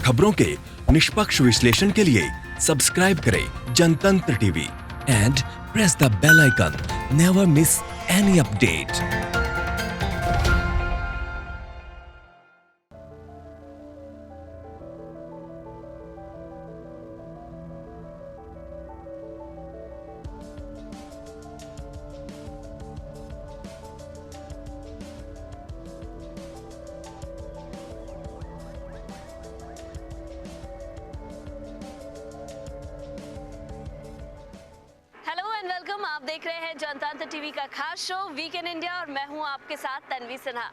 खबरों के निष्पक्ष विश्लेषण के लिए सब्सक्राइब करें Jantantra TV and press the bell icon. Never miss any update. Welcome. आप देख रहे हैं जनतंत्र टीवी का खास शो वीक इन इंडिया और मैं हूं आपके साथ तन्वी सिन्हा।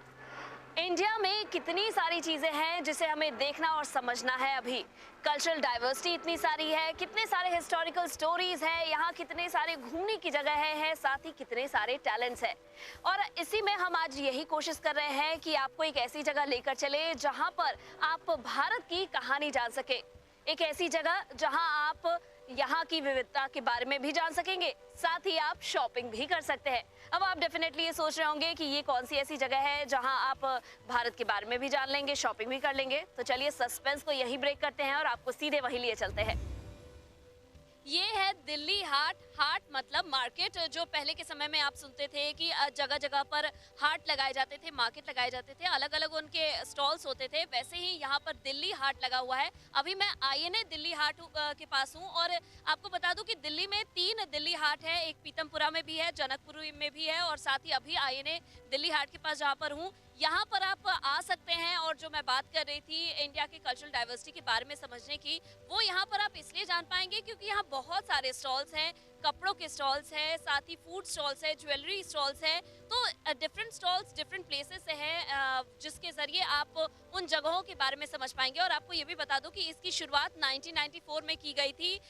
इंडिया में कितनी सारी चीजें हैं जिसे हमें देखना और समझना है। अभी कल्चरल डाइवर्सिटी इतनी सारी है, कितने सारे हिस्टोरिकल स्टोरीज हैं, यहाँ कितने सारे घूमने की जगह है, साथ ही कितने सारे टैलेंट्स हैं। और इसी में हम आज यही कोशिश कर रहे हैं कि आपको एक ऐसी जगह लेकर चले जहाँ पर आप भारत की कहानी जान सके, एक ऐसी जगह जहाँ आप यहाँ की विविधता के बारे में भी जान सकेंगे, साथ ही आप शॉपिंग भी कर सकते हैं। अब आप डेफिनेटली ये सोच रहे होंगे कि ये कौन सी ऐसी जगह है जहाँ आप भारत के बारे में भी जान लेंगे, शॉपिंग भी कर लेंगे। तो चलिए सस्पेंस को यही ब्रेक करते हैं और आपको सीधे वहीं लिए चलते हैं। ये है दिल्ली हाट। हाट मतलब मार्केट, जो पहले के समय में आप सुनते थे कि जगह जगह पर हाट लगाए जाते थे, मार्केट लगाए जाते थे, अलग अलग उनके स्टॉल्स होते थे। वैसे ही यहाँ पर दिल्ली हाट लगा हुआ है। अभी मैं आईएनए दिल्ली हाट के पास हूँ और आपको बता दूं कि दिल्ली में 3 दिल्ली हाट है। एक पीतमपुरा में भी है, जनकपुर में भी है और साथ ही अभी आईएनए दिल्ली हाट के पास जहाँ पर हूँ, यहाँ पर आप आ सकते हैं। और जो मैं बात कर रही थी इंडिया की कल्चरल डाइवर्सिटी के बारे में समझने की, वो यहाँ पर आप इसलिए जान पाएंगे क्योंकि यहाँ बहुत सारे स्टॉल्स हैं, कपड़ों के स्टॉल्स हैं, साथ ही फूड स्टॉल्स है, ज्वेलरी स्टॉल्स है। तो डिफरेंट स्टॉल्स डिफरेंट प्लेसेस से हैं, जिसके जरिए आप उन जगहों के बारे में समझ पाएंगे। और आपको ये भी बता दूं कि इसकी शुरुआत 1994 में की गई थी।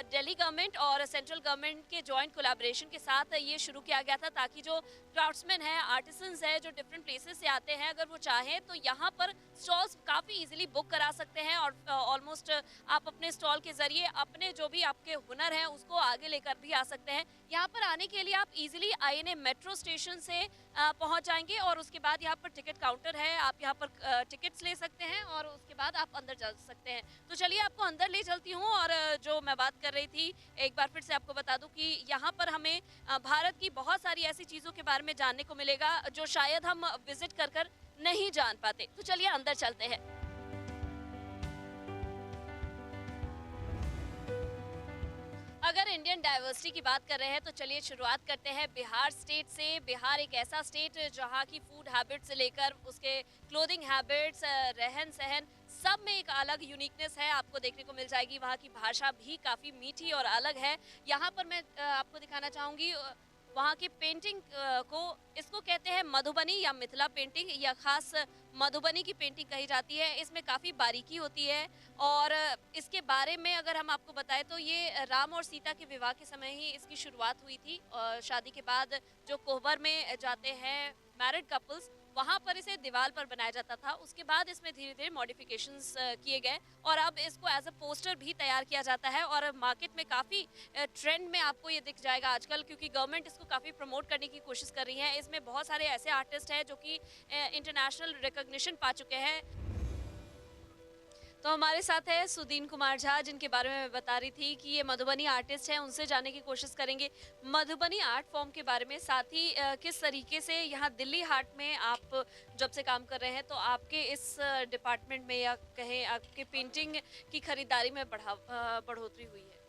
दिल्ली गवर्नमेंट और सेंट्रल गवर्नमेंट के जॉइंट कोलैबोरेशन के साथ ये शुरू किया गया था, ताकि जो क्राफ्ट्समैन है, आर्टिसंस है, जो डिफरेंट प्लेसेस से आते हैं, अगर वो चाहें तो यहाँ पर स्टॉल्स काफ़ी इजीली बुक करा सकते हैं। और ऑलमोस्ट आप अपने स्टॉल के जरिए अपने जो भी आपके हुनर है उसको आगे लेकर भी आ सकते हैं। यहाँ पर आने के लिए आप इजीली आईएनए मेट्रो स्टेशन से पहुँच जाएंगे और उसके बाद यहाँ पर टिकट काउंटर है, आप यहाँ पर टिकट्स ले सकते हैं और उसके बाद आप अंदर जा सकते हैं। तो चलिए आपको अंदर ले चलती हूँ। और जो मैं बात कर रही थी, एक बार फिर से आपको बता दूं कि यहाँ पर हमें भारत की बहुत सारी ऐसी चीज़ों के बारे में जानने को मिलेगा जो शायद हम विजिट कर कर नहीं जान पाते। तो चलिए अंदर चलते हैं। अगर इंडियन डाइवर्सिटी की बात कर रहे हैं तो चलिए शुरुआत करते हैं बिहार स्टेट से। बिहार एक ऐसा स्टेट जहां की फूड हैबिट से लेकर उसके क्लोथिंग हैबिट्स, रहन सहन, सब में एक अलग यूनिकनेस है, आपको देखने को मिल जाएगी। वहाँ की भाषा भी काफ़ी मीठी और अलग है। यहाँ पर मैं आपको दिखाना चाहूँगी वहाँ की पेंटिंग को, इसको कहते हैं मधुबनी या मिथिला पेंटिंग, या खास मधुबनी की पेंटिंग कही जाती है। इसमें काफ़ी बारीकी होती है। और इसके बारे में अगर हम आपको बताएं तो ये राम और सीता के विवाह के समय ही इसकी शुरुआत हुई थी। शादी के बाद जो कोहबर में जाते हैं मैरिड कपल्स, वहाँ पर इसे दीवार पर बनाया जाता था। उसके बाद इसमें धीरे धीरे मॉडिफिकेशंस किए गए और अब इसको एज अ पोस्टर भी तैयार किया जाता है। और मार्केट में काफ़ी ट्रेंड में आपको ये दिख जाएगा आजकल, क्योंकि गवर्नमेंट इसको काफ़ी प्रमोट करने की कोशिश कर रही है। इसमें बहुत सारे ऐसे आर्टिस्ट हैं जो कि इंटरनेशनल रिकॉग्निशन पा चुके हैं। तो हमारे साथ है सुदीन कुमार झा, जिनके बारे में मैं बता रही थी कि ये मधुबनी आर्टिस्ट हैं, उनसे जानने की कोशिश करेंगे मधुबनी आर्ट फॉर्म के बारे में, साथ ही किस तरीके से यहाँ दिल्ली हाट में आप जब से काम कर रहे हैं तो आपके इस डिपार्टमेंट में या कहें आपके पेंटिंग की खरीदारी में बढ़ोतरी हुई है।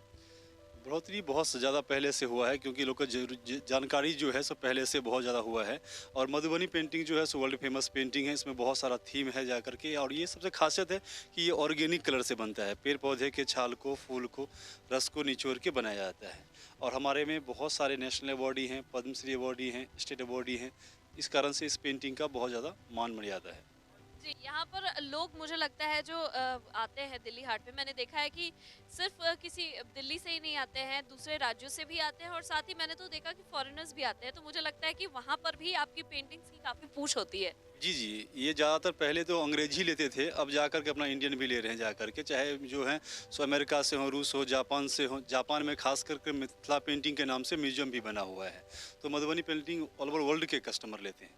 बढ़ोतरी बहुत ज़्यादा पहले से हुआ है, क्योंकि लोग जानकारी जो है सो पहले से बहुत ज़्यादा हुआ है। और मधुबनी पेंटिंग जो है सो वर्ल्ड फेमस पेंटिंग है। इसमें बहुत सारा थीम है जा करके, और ये सबसे खासियत है कि ये ऑर्गेनिक कलर से बनता है। पेड़ पौधे के छाल को, फूल को, रस को निचोड़ के बनाया जाता है। और हमारे में बहुत सारे नेशनल अवार्डी हैं, पद्मश्री अवार्डी हैं, स्टेट अवार्डी हैं। इस कारण से इस पेंटिंग का बहुत ज़्यादा मान मर्यादा है। जी, यहाँ पर लोग, मुझे लगता है जो आते हैं दिल्ली हाट में, मैंने देखा है कि सिर्फ किसी दिल्ली से ही नहीं आते हैं, दूसरे राज्यों से भी आते हैं और साथ ही मैंने तो देखा कि फॉरेनर्स भी आते हैं। तो मुझे लगता है कि वहाँ पर भी आपकी पेंटिंग्स की काफ़ी पूछ होती है। जी जी, ये ज़्यादातर पहले तो अंग्रेजी लेते थे, अब जा कर के अपना इंडियन भी ले रहे हैं जा कर के, चाहे जो है सो अमेरिका से हो, रूस हो, जापान से हो। जापान में खास करके मिथिला पेंटिंग के नाम से म्यूजियम भी बना हुआ है। तो Madhubani painting all over world के कस्टमर लेते हैं।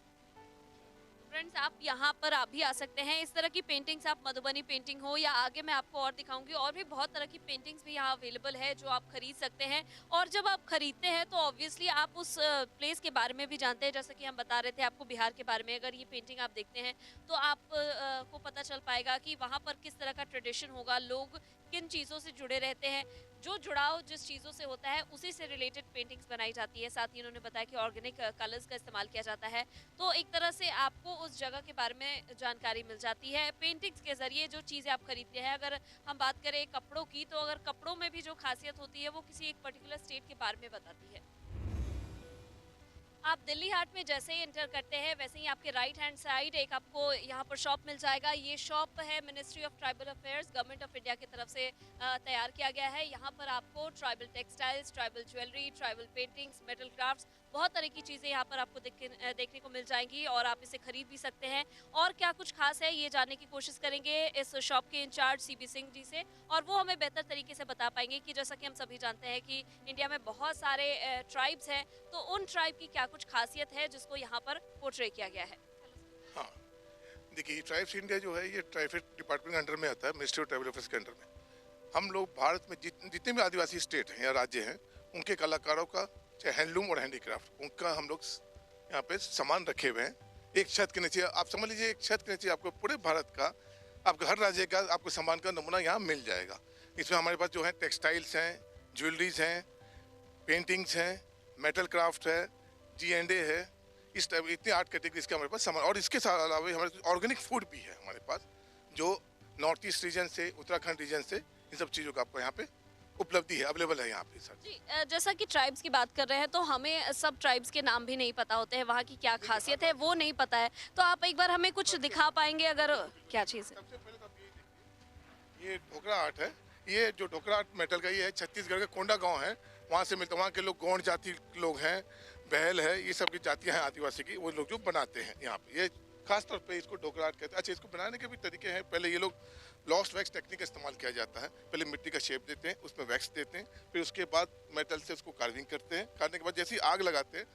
फ्रेंड्स आप यहाँ पर आप भी आ सकते हैं। इस तरह की पेंटिंग्स आप मधुबनी पेंटिंग हो या आगे मैं आपको और दिखाऊंगी, और भी बहुत तरह की पेंटिंग्स भी यहाँ अवेलेबल है जो आप खरीद सकते हैं। और जब आप खरीदते हैं तो ऑब्वियसली आप उस प्लेस के बारे में भी जानते हैं, जैसा कि हम बता रहे थे आपको बिहार के बारे में। अगर ये पेंटिंग आप देखते हैं तो आप को पता चल पाएगा कि वहाँ पर किस तरह का ट्रेडिशन होगा, लोग किन चीज़ों से जुड़े रहते हैं। जो जुड़ाव जिस चीज़ों से होता है उसी से रिलेटेड पेंटिंग्स बनाई जाती है। साथ ही उन्होंने बताया कि ऑर्गेनिक कलर्स का इस्तेमाल किया जाता है। तो एक तरह से आपको उस जगह के बारे में जानकारी मिल जाती है पेंटिंग्स के ज़रिए। जो चीज़ें आप खरीदते हैं, अगर हम बात करें कपड़ों की, तो अगर कपड़ों में भी जो खासियत होती है वो किसी एक पर्टिकुलर स्टेट के बारे में बताती है। आप दिल्ली हाट में जैसे ही एंटर करते हैं वैसे ही आपके राइट हैंड साइड एक आपको यहाँ पर शॉप मिल जाएगा। ये शॉप है ministry of tribal affairs, government of India की तरफ से तैयार किया गया है। यहाँ पर आपको tribal textiles, tribal jewellery, tribal paintings, metal crafts, बहुत तरह की चीज़ें यहाँ पर आपको देखने को मिल जाएंगी और आप इसे खरीद भी सकते हैं। और क्या कुछ खास है ये जानने की कोशिश करेंगे इस शॉप के इंचार्ज सीबी सिंह जी से, और वो हमें बेहतर तरीके से बता पाएंगे कि जैसा कि हम सभी जानते हैं कि इंडिया में बहुत सारे ट्राइब्स हैं, तो उन ट्राइब की क्या कुछ खासियत है जिसको यहाँ पर पोर्ट्रे किया गया है। हाँ, देखिए ट्राइब्स इंडिया जो है ये ट्राइफेड डिपार्टमेंट के अंडर में आता है, मिनिस्ट्री ऑफ ट्राइबल अफेयर्स के अंडर में। हम लोग भारत में जितने भी आदिवासी स्टेट हैं या राज्य हैं, उनके कलाकारों का, चाहे हैंडलूम और हैंडीक्राफ्ट, उनका हम लोग यहाँ पे सामान रखे हुए हैं। एक छत के नीचे आप समझ लीजिए, एक छत के नीचे आपको पूरे भारत का, आपको हर राज्य का आपको सामान का नमूना यहाँ मिल जाएगा। इसमें हमारे पास जो है टेक्सटाइल्स हैं, ज्वेलरीज हैं, पेंटिंग्स हैं, मेटल क्राफ्ट है, G&A है, इस टाइप इतनी आर्ट कैटेगरीज के हमारे पास सामान। और इसके अलावा हमारे पास ऑर्गेनिक फूड भी है हमारे पास, जो नॉर्थ ईस्ट रीजन से, उत्तराखंड रीजन से, इन सब चीज़ों का आपको यहाँ पे उपलब्धि है, अवेलेबल है यहाँ पे सर जी। जैसा कि ट्राइब्स की बात कर रहे हैं तो हमें सब ट्राइब्स के नाम भी नहीं पता होते हैं, वहाँ की क्या खासियत है वो नहीं पता है, तो आप एक बार हमें कुछ दिखा पाएंगे अगर क्या चीज़ है? सबसे पहले तो आप ये ढोकरा आर्ट है। ये जो ढोकरा आर्ट मेटल का ये है, छत्तीसगढ़ का कोंडा गांव है, वहाँ से मिलता है। वहाँ के लोग गौंड जाति लोग हैं, बहल है, ये सब की जातियाँ हैं आदिवासी की, वो लोग जो बनाते हैं यहाँ पे। ये खास तौर पे इसको ढोकरा आर्ट कहते हैं। अच्छा, इसको बनाने के भी तरीके हैं। पहले ये लोग लॉस्ट वैक्स टेक्निक का इस्तेमाल किया जाता है। पहले मिट्टी का शेप देते हैं, उसमें वैक्स देते हैं, फिर उसके बाद मेटल से उसको कार्विंग करते हैं। करने के बाद जैसे ही आग लगाते हैं,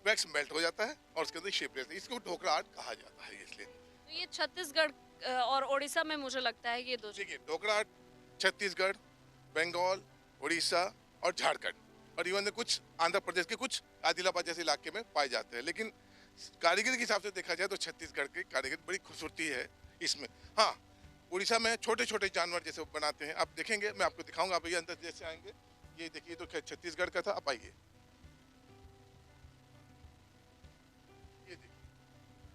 वैक्स मेल्ट हो जाता है और उसके अंदर शेप लेते हैं। इसको ढोकरा आर्ट कहा जाता है इसलिए। तो ये छत्तीसगढ़ और उड़ीसा में मुझे लगता है ये दो देखिए, ढोकरा आर्ट छत्तीसगढ़, बंगाल, उड़ीसा और झारखंड और इवन कुछ आंध्र प्रदेश के कुछ आदिलाबाद जैसे इलाके में पाए जाते हैं। लेकिन कारीगरी के हिसाब से देखा जाए तो छत्तीसगढ़ की कारीगरी बड़ी खूबसूरती है इसमें। हाँ, उड़ीसा में छोटे छोटे जानवर जैसे बनाते हैं, आप देखेंगे, मैं आपको दिखाऊंगा। आप ये अंदर जैसे आएंगे, ये देखिए, तो छत्तीसगढ़ का था। आप आइए, ये देखिए,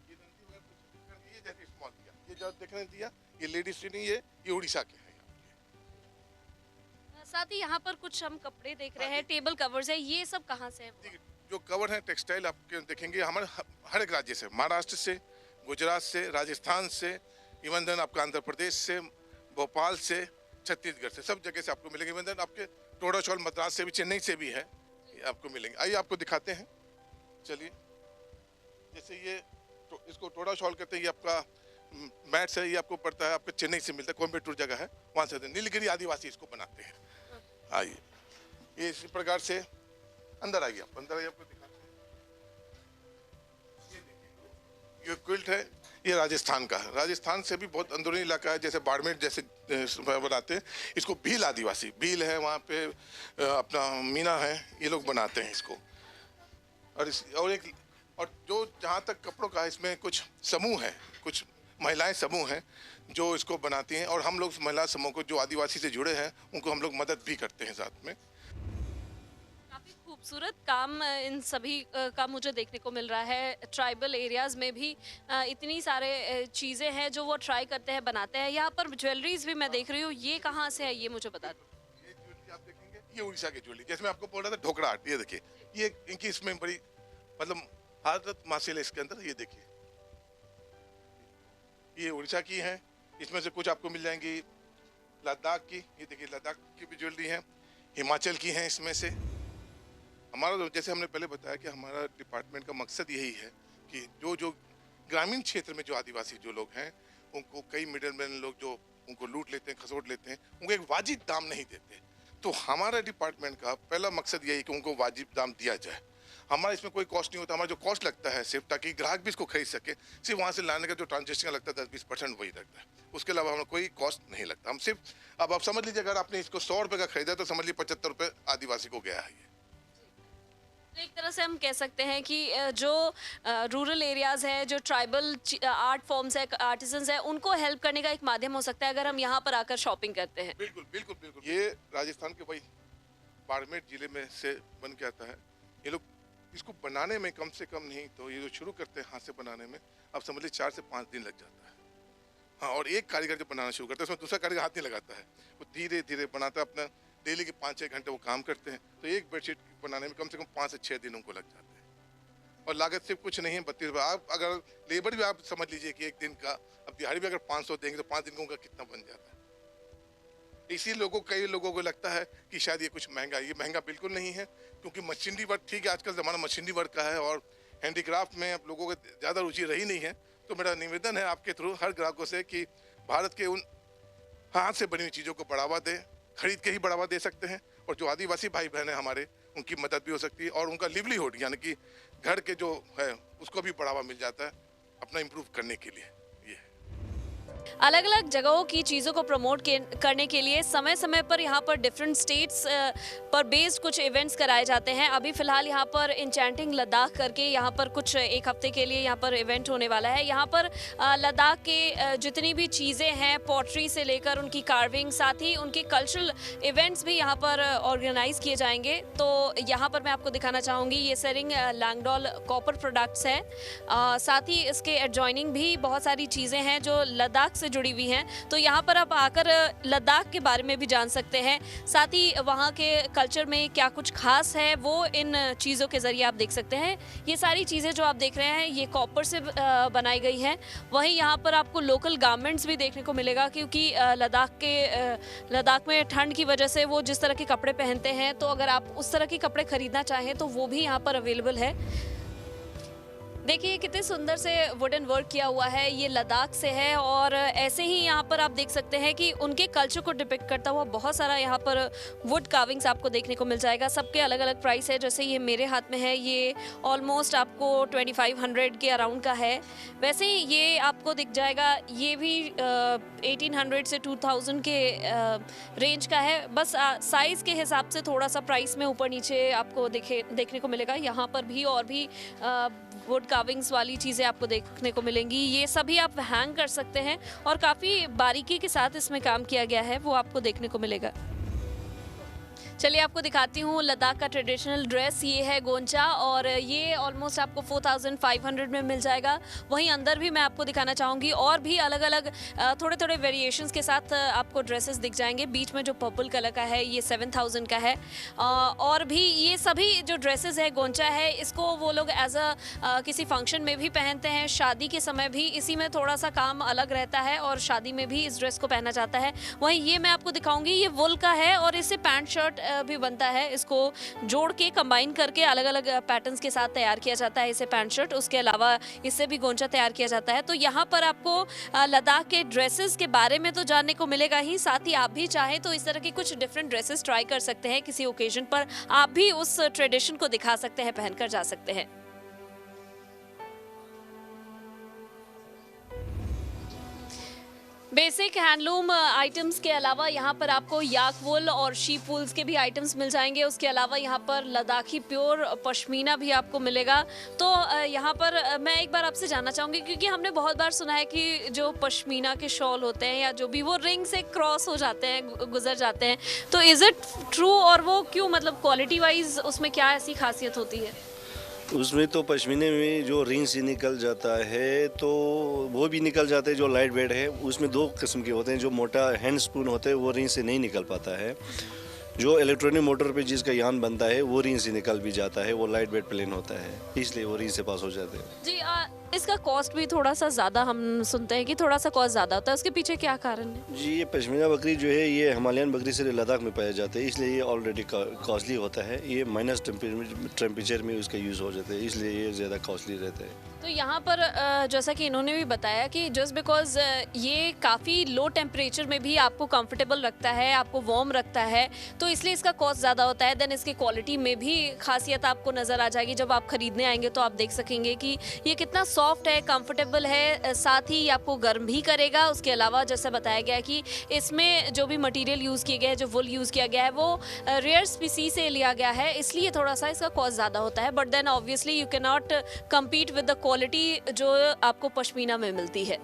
ये नंदी वगैरह तो छत्तीसगढ़ की, ये जैसे स्मॉल दिया, ये जो देखने दिया, ये लेडीज ट्रेनिंग, ये उड़ीसा के हैं। साथ ही यहाँ पर कुछ हम कपड़े देख रहे हैं, टेबल कवर्स है, ये सब कहाँ से है? जो कवर है टेक्सटाइल आपके देखेंगे हमारे हर एक राज्य से, महाराष्ट्र से, गुजरात से, राजस्थान से, इवन देन आपका आंध्र प्रदेश से, भोपाल से, छत्तीसगढ़ से, सब जगह से आपको मिलेंगे। इवन देन आपके टोडा शॉल मद्रास से भी, चेन्नई से भी है, आपको मिलेंगे। आइए आपको दिखाते हैं, चलिए। जैसे ये इसको टोडा शॉल कहते हैं, ये आपका मैट्स है, ये आपको पड़ता है, आपको चेन्नई से मिलता है, कोयम्बटूर जगह है, वहाँ से नीलगिरी आदिवासी इसको बनाते हैं। आइए, ये इसी प्रकार से अंदर आइए, आप अंदर आइए, आपको दिखाते हैं। ये देखिए, ये क्विल्ट है, ये राजस्थान का है। राजस्थान से भी बहुत अंदरूनी इलाका है, जैसे बाड़मेर जैसे बनाते हैं इसको। भील आदिवासी, भील है वहाँ पे, अपना मीना है, ये लोग बनाते हैं इसको। और जो जहाँ तक कपड़ों का, इसमें कुछ समूह है, कुछ महिलाएं समूह हैं जो इसको बनाती हैं, और हम लोग महिला समूह को जो आदिवासी से जुड़े हैं उनको हम लोग मदद भी करते हैं साथ में। काफी खूबसूरत काम इन सभी का मुझे देखने को मिल रहा है। ट्राइबल एरियाज में भी इतनी सारे चीज़ें हैं जो वो ट्राई करते हैं, बनाते हैं। यहाँ पर ज्वेलरीज भी मैं देख रही हूँ, ये कहाँ से है ये मुझे बता दो। ये ज्वेलरी आप देखेंगे, ये उड़ीसा की ज्वेलरी, जैसे मैं आपको बोल रहा था ढोकरा आर्ट, ये देखिए, ये इनकी इसमें बड़ी मतलब हालत मासिल है इसके अंदर। ये देखिए, ये उड़ीसा की है, इसमें से कुछ आपको मिल जाएंगी लद्दाख की। ये देखिए, लद्दाख की भी ज्वेलरी है, हिमाचल की है। इसमें से हमारा, जैसे हमने पहले बताया कि हमारा डिपार्टमेंट का मकसद यही है कि जो ग्रामीण क्षेत्र में जो आदिवासी जो लोग हैं, उनको कई मिडिल मैन लोग जो उनको लूट लेते हैं, खसोट लेते हैं, उनको एक वाजिब दाम नहीं देते। तो हमारा डिपार्टमेंट का पहला मकसद यही कि उनको वाजिब दाम दिया जाए। हमारा इसमें कोई कॉस्ट नहीं होता, हमारा जो कॉस्ट लगता है सिर्फ ताकि ग्राहक भी इसको खरीद सके, सिर्फ वहाँ से लाने का जो ट्रांजेक्शन का लगता है 10-20% वही लगता है, उसके अलावा हमें कोई कॉस्ट नहीं लगता। हम सिर्फ, अब आप समझ लीजिए अगर आपने इसको 100 रुपये का खरीदा तो समझ लीजिए 75 रुपये आदिवासी को गया है ये। तो एक तरह से हम कह सकते हैं कि जो रूरल एरियाज है, जो ट्राइबल आर्ट फॉर्म्स है, आर्टिसंस है, उनको हेल्प करने का एक माध्यम हो सकता है अगर हम यहाँ पर आकर शॉपिंग करते हैं। बिल्कुल बिल्कुल बिल्कुल, ये राजस्थान के वही बाड़मेर जिले में से बन के आता है। ये लोग इसको बनाने में कम से कम नहीं तो ये जो शुरू करते हैं हाथ से बनाने में, आप समझ लीजिए 4 से 5 दिन लग जाता है। हाँ, और एक कारीगर जब बनाना शुरू करता है उसमें दूसरा कारीगर हाथ नहीं लगाता है, वो धीरे धीरे बनाता है, अपना डेली के 5-6 घंटे वो काम करते हैं, तो एक बेडशीट बनाने में कम से कम 5 से 6 दिन उनको लग जाते हैं। और लागत सिर्फ कुछ नहीं है 32 रुपये। आप अगर लेबर भी आप समझ लीजिए कि एक दिन का, अब दिहाड़ी भी अगर 500 देंगे तो 5 दिन का उनका कितना बन जाता है। इसी कई लोगों को लगता है कि शायद ये कुछ महंगा है, ये महंगा बिल्कुल नहीं है, क्योंकि मशीनरी वर्क, ठीक है आजकल ज़माना मशीनरी वर्क का है और हैंडीक्राफ्ट में अब लोगों को ज़्यादा रुचि रही नहीं है। तो मेरा निवेदन है आपके थ्रू हर ग्राहकों से कि भारत के उन हाथ से बनी हुई चीज़ों को बढ़ावा दें, खरीद के ही बढ़ावा दे सकते हैं, और जो आदिवासी भाई बहन हैं हमारे, उनकी मदद भी हो सकती है और उनका लिवलीहुड यानी कि घर के जो है उसको भी बढ़ावा मिल जाता है अपना इम्प्रूव करने के लिए। अलग अलग जगहों की चीज़ों को प्रमोट करने के लिए समय समय पर यहाँ पर डिफरेंट स्टेट्स पर बेस्ड कुछ इवेंट्स कराए जाते हैं। अभी फ़िलहाल यहाँ पर इंचेंटिंग लद्दाख करके यहाँ पर कुछ एक हफ्ते के लिए यहाँ पर इवेंट होने वाला है। यहाँ पर लद्दाख के जितनी भी चीज़ें हैं, पॉटरी से लेकर उनकी कार्विंग, साथ ही उनके कल्चरल इवेंट्स भी यहाँ पर ऑर्गेनाइज किए जाएंगे। तो यहाँ पर मैं आपको दिखाना चाहूँगी, ये सेरिंग लैंगडॉल कॉपर प्रोडक्ट्स है, साथ ही इसके एडजॉइनिंग भी बहुत सारी चीज़ें हैं जो लद्दाख से जुड़ी हुई हैं। तो यहाँ पर आप आकर लद्दाख के बारे में भी जान सकते हैं, साथ ही वहाँ के कल्चर में क्या कुछ खास है वो इन चीज़ों के ज़रिए आप देख सकते हैं। ये सारी चीज़ें जो आप देख रहे हैं ये कॉपर से बनाई गई हैं। वहीं यहाँ पर आपको लोकल गारमेंट्स भी देखने को मिलेगा, क्योंकि लद्दाख में ठंड की वजह से वो जिस तरह के कपड़े पहनते हैं, तो अगर आप उस तरह के कपड़े खरीदना चाहें तो वो भी यहाँ पर अवेलेबल है। देखिए कितने सुंदर से वुडन वर्क किया हुआ है, ये लद्दाख से है। और ऐसे ही यहाँ पर आप देख सकते हैं कि उनके कल्चर को डिपिक्ट करता हुआ बहुत सारा यहाँ पर वुड कार्विंग्स आपको देखने को मिल जाएगा। सबके अलग अलग प्राइस है, जैसे ये मेरे हाथ में है, ये ऑलमोस्ट आपको 2500 के अराउंड का है। वैसे ही ये आपको दिख जाएगा, ये भी 1800 से 2000 के रेंज का है। बस साइज़ के हिसाब से थोड़ा सा प्राइस में ऊपर नीचे आपको देखने को मिलेगा। यहाँ पर भी और भी वुड कार्विंग्स वाली चीज़ें आपको देखने को मिलेंगी। ये सभी आप हैंग कर सकते हैं और काफ़ी बारीकी के साथ इसमें काम किया गया है, वो आपको देखने को मिलेगा। चलिए आपको दिखाती हूँ लद्दाख का ट्रेडिशनल ड्रेस। ये है गोंचा और ये ऑलमोस्ट आपको 4500 में मिल जाएगा। वहीं अंदर भी मैं आपको दिखाना चाहूँगी, और भी अलग अलग थोड़े थोड़े वेरिएशंस के साथ आपको ड्रेसेस दिख जाएंगे। बीच में जो पर्पल कलर का है ये 7000 का है। और भी ये सभी जो ड्रेसेस है गोंचा है, इसको वो लोग एज किसी फंक्शन में भी पहनते हैं, शादी के समय भी इसी में थोड़ा सा काम अलग रहता है और शादी में भी इस ड्रेस को पहना जाता है। वहीं ये मैं आपको दिखाऊंगी, ये वुल का है और इससे पैंट शर्ट भी बनता है। इसको जोड़ के कंबाइन करके अलग अलग पैटर्न्स के साथ तैयार किया जाता है इसे पैंट शर्ट। उसके अलावा इससे भी गोंचा तैयार किया जाता है। तो यहाँ पर आपको लद्दाख के ड्रेसेस के बारे में तो जानने को मिलेगा ही, साथ ही आप भी चाहें तो इस तरह के कुछ डिफरेंट ड्रेसेस ट्राई कर सकते हैं। किसी ओकेजन पर आप भी उस ट्रेडिशन को दिखा सकते हैं, पहनकर जा सकते हैं। बेसिक हैंडलूम आइटम्स के अलावा यहाँ पर आपको याक वुल और शीप वुल्स के भी आइटम्स मिल जाएंगे। उसके अलावा यहाँ पर लद्दाखी प्योर पश्मीना भी आपको मिलेगा। तो यहाँ पर मैं एक बार आपसे जानना चाहूँगी, क्योंकि हमने बहुत बार सुना है कि जो पश्मीना के शॉल होते हैं या जो भी, वो रिंग से क्रॉस हो जाते हैं, गुजर जाते हैं। तो इज़ इट ट्रू, और वो क्यों, मतलब क्वालिटी वाइज उसमें क्या ऐसी खासियत होती है? उसमें तो पश्मीने में जो रिंग से निकल जाता है तो वो भी निकल जाता है। जो लाइट वेट है उसमें 2 किस्म के होते हैं। जो मोटा हैंड स्पून होता है वो रिंग से नहीं निकल पाता है। जो इलेक्ट्रॉनिक मोटर पे जिसका यान बनता है वो रिंग से निकल भी जाता है, वो लाइट वेट प्लेन होता है, इसलिए वो रिंग से पास हो जाते हैं। जी इसका कॉस्ट भी थोड़ा सा ज़्यादा, हम सुनते हैं कि थोड़ा सा कॉस्ट ज़्यादा होता है, उसके पीछे क्या कारण है? जी, ये पश्मीना बकरी जो है ये हिमालयन बकरी से लद्दाख में पाया जाता है, इसलिए ये ऑलरेडी कॉस्टली होता है। ये माइनस टेम्परेचर में उसका यूज़ हो जाता है, इसलिए ये ज़्यादा कॉस्टली रहता है। तो यहाँ पर जैसा कि इन्होंने भी बताया कि जस्ट बिकॉज ये काफ़ी लो टेम्परेचर में भी आपको कंफर्टेबल रखता है, आपको वार्म रखता है, तो इसलिए इसका कॉस्ट ज़्यादा होता है। देन इसकी क्वालिटी में भी खासियत आपको नज़र आ जाएगी। जब आप खरीदने आएंगे तो आप देख सकेंगे कि ये कितना सॉफ्ट है, कंफर्टेबल है, साथ ही आपको गर्म भी करेगा। उसके अलावा जैसे बताया गया कि इसमें जो भी मटेरियल यूज़ किए गए हैं, जो वुल यूज़ किया गया है, वो रेयर स्पीसी से लिया गया है, इसलिए थोड़ा सा इसका कॉस्ट ज़्यादा होता है। But then obviously you can not compete with the quality जो आपको पश्मीना में मिलती है।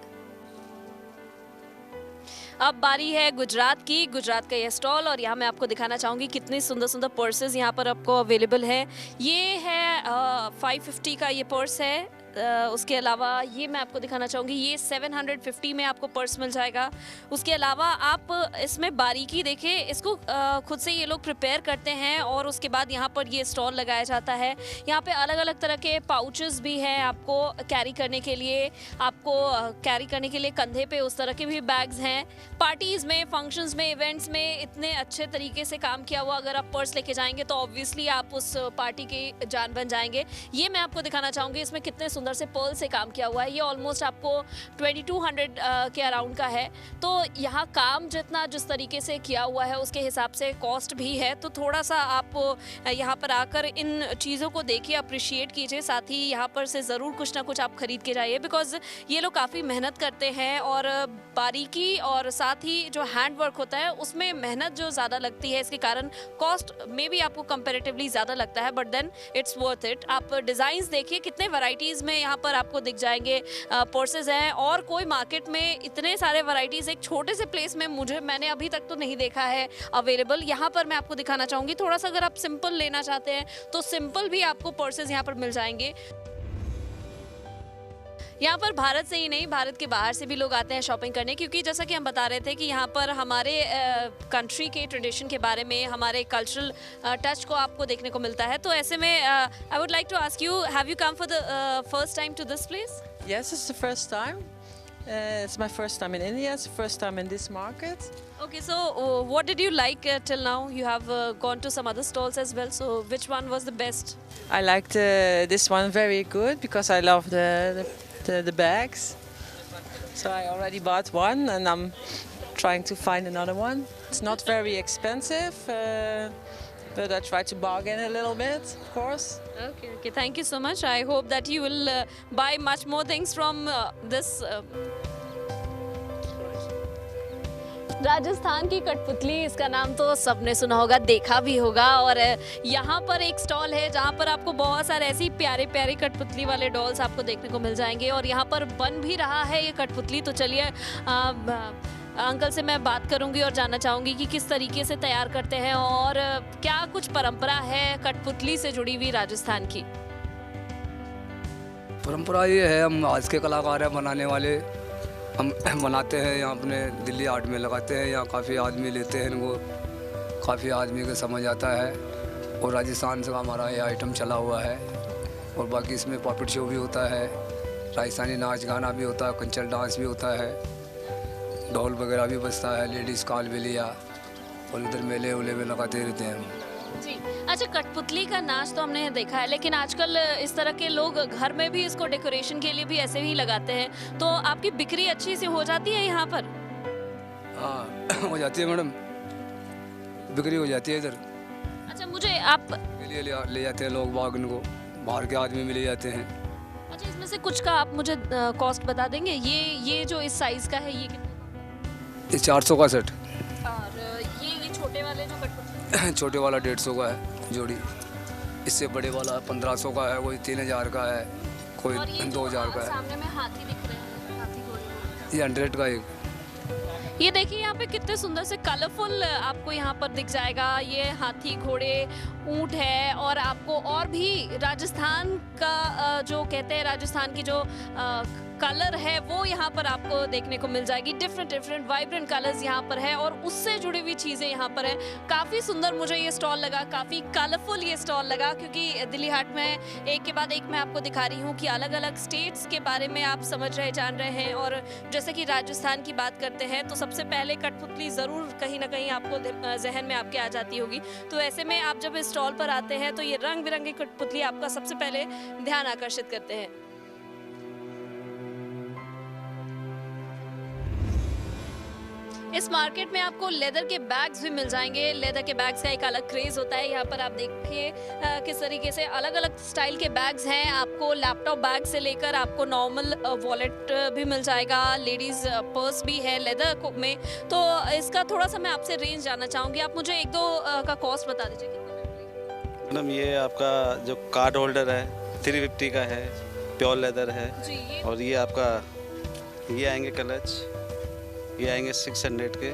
अब बारी है गुजरात की। गुजरात का ये स्टॉल, और यहाँ मैं आपको दिखाना चाहूँगी कितने सुंदर सुंदर पर्सेस यहाँ पर आपको अवेलेबल है। ये है 550 का ये पर्स है। उसके अलावा ये मैं आपको दिखाना चाहूँगी, ये 750 में आपको पर्स मिल जाएगा। उसके अलावा आप इसमें बारीकी देखिए, इसको खुद से ये लोग प्रिपेयर करते हैं और उसके बाद यहाँ पर ये स्टॉल लगाया जाता है। यहाँ पे अलग अलग तरह के पाउचेस भी हैं आपको कैरी करने के लिए, कंधे पे उस तरह के भी बैग्स हैं। पार्टीज़ में, फंक्शंस में, इवेंट्स में इतने अच्छे तरीके से काम किया हुआ अगर आप पर्स लेके जाएंगे तो ऑब्वियसली आप उस पार्टी की जान बन जाएंगे। ये मैं आपको दिखाना चाहूँगी, इसमें कितने सुंदर से पर्ल से काम किया हुआ है। ये ऑलमोस्ट आपको 2200 के अराउंड का है। तो यहाँ काम जितना जिस तरीके से किया हुआ है उसके हिसाब से कॉस्ट भी है। तो थोड़ा सा आप यहाँ पर आकर इन चीज़ों को देखिए, अप्रिशिएट कीजिए, साथ ही यहाँ पर से ज़रूर कुछ ना कुछ आप खरीद के जाइए, बिकॉज ये लोग काफ़ी मेहनत करते हैं और बारीकी और साथ ही जो हैंड वर्क होता है उसमें मेहनत जो ज़्यादा लगती है, इसके कारण कॉस्ट में भी आपको कंपैरेटिवली ज़्यादा लगता है, but then it's worth it. आप डिज़ाइंस देखिए, कितने वैरायटीज़ में यहाँ पर आपको दिख जाएंगे पर्सेस हैं, और कोई मार्केट में इतने सारे वैरायटीज़ एक छोटे से प्लेस में मैंने अभी तक तो नहीं देखा है अवेलेबल। यहाँ पर मैं आपको दिखाना चाहूँगी, थोड़ा सा अगर आप सिंपल लेना चाहते हैं तो सिंपल भी आपको पर्सेस यहाँ पर मिल जाएंगे। यहाँ पर भारत से ही नहीं, भारत के बाहर से भी लोग आते हैं शॉपिंग करने, क्योंकि जैसा कि हम बता रहे थे कि यहाँ पर हमारे कंट्री के ट्रेडिशन के बारे में, हमारे कल्चरल टच को आपको देखने को मिलता है। तो ऐसे में I would like to ask you, have you come for the first time to this place? Yes, it's the first time. It's my first time in India. It's the first time in this market. Okay, so what did you like till now? You have gone to some other stalls as well. So which one was the best? I liked this one very good because I love the bags. So I already bought one and I'm trying to find another one. It's not very expensive, but I try to bargain a little bit, of course. Okay, thank you so much. I hope that you will buy much more things from this. Rajasthan की कठपुतली, इसका नाम तो सबने सुना होगा, देखा भी होगा। और यहाँ पर एक स्टॉल है जहाँ पर आपको बहुत सारे ऐसी प्यारे प्यारे कठपुतली वाले डॉल्स आपको देखने को मिल जाएंगे, और यहाँ पर बन भी रहा है ये कठपुतली। तो चलिए अंकल से मैं बात करूंगी और जानना चाहूँगी कि किस तरीके से तैयार करते हैं और क्या कुछ परंपरा है कठपुतली से जुड़ी हुई राजस्थान की। परंपरा ये है, हम आज के कलाकार हैं बनाने वाले, हम बनाते हैं यहाँ अपने दिल्ली आर्ट में लगाते हैं। यहाँ काफ़ी आदमी लेते हैं इनको, काफ़ी आदमी को समझ आता है, और राजस्थान से हमारा ये आइटम चला हुआ है। और बाकी इसमें पॉपेट शो भी होता है, राजस्थानी नाच गाना भी होता है, कल्चरल डांस भी होता है, ढोल वगैरह भी बजता है, लेडीज़ कालबेलिया, और इधर मेले उले में लगाते रहते हैं हम। जी, अच्छा, कठपुतली का नाच तो हमने देखा है, लेकिन आजकल इस तरह के लोग घर में भी इसको डेकोरेशन के लिए भी ऐसे ही लगाते हैं, तो आपकी बिक्री अच्छी से हो जाती है यहाँ पर? हाँ हो जाती है मैडम, बिक्री हो जाती है इधर। अच्छा, मुझे आप ले जाते हैं लोग बाग, इनको बाहर के आदमी भी ले जाते हैं। अच्छा, इसमें से कुछ का आप मुझे कॉस्ट बता देंगे? ये जो इस साइज़ का है ये कितना? ये 400 का सेट, और ये छोटे वाले जो कठपुतली छोटे वाला 150 का है जोड़ी, इससे बड़े वाला 1500 का है, कोई 3000 का है, कोई 2000 का है। सामने में हाथी दिख रहे हैं, हाथी घोड़े, ये 100 का एक। ये देखिए यहाँ पे कितने सुंदर से कलरफुल आपको यहाँ पर दिख जाएगा। ये हाथी, घोड़े, ऊंट है, और आपको और भी राजस्थान का जो कहते हैं, राजस्थान की जो कलर है वो यहाँ पर आपको देखने को मिल जाएगी। डिफरेंट वाइब्रेंट कलर्स यहाँ पर है और उससे जुड़ी हुई चीज़ें यहाँ पर है। काफ़ी सुंदर मुझे ये स्टॉल लगा, काफ़ी कलरफुल ये स्टॉल लगा, क्योंकि दिल्ली हाट में एक के बाद एक मैं आपको दिखा रही हूँ कि अलग अलग स्टेट्स के बारे में आप समझ रहे जान रहे हैं। और जैसे कि राजस्थान की बात करते हैं तो सबसे पहले कठपुतली ज़रूर कहीं ना कहीं आपको जहन में आपके आ जाती होगी। तो ऐसे में आप जब इस स्टॉल पर आते हैं तो ये रंग बिरंगी कठपुतली आपका सबसे पहले ध्यान आकर्षित करते हैं। इस मार्केट में आपको लेदर के बैग्स भी मिल जाएंगे। लेदर के बैग्स का एक अलग क्रेज होता है। यहाँ पर आप देखिए किस तरीके से अलग अलग स्टाइल के बैग्स हैं। आपको लैपटॉप बैग से लेकर आपको नॉर्मल वॉलेट भी मिल जाएगा, लेडीज पर्स भी है लेदर में। तो इसका थोड़ा सा मैं आपसे रेंज जानना चाहूँगी। आप मुझे एक दो का कॉस्ट बता दीजिए कितना। मैडम ये आपका जो कार्ड होल्डर है 350 का है, प्योर लेदर है जी, ये और ये आपका ये आएंगे क्लच, ये आएंगे 600 के।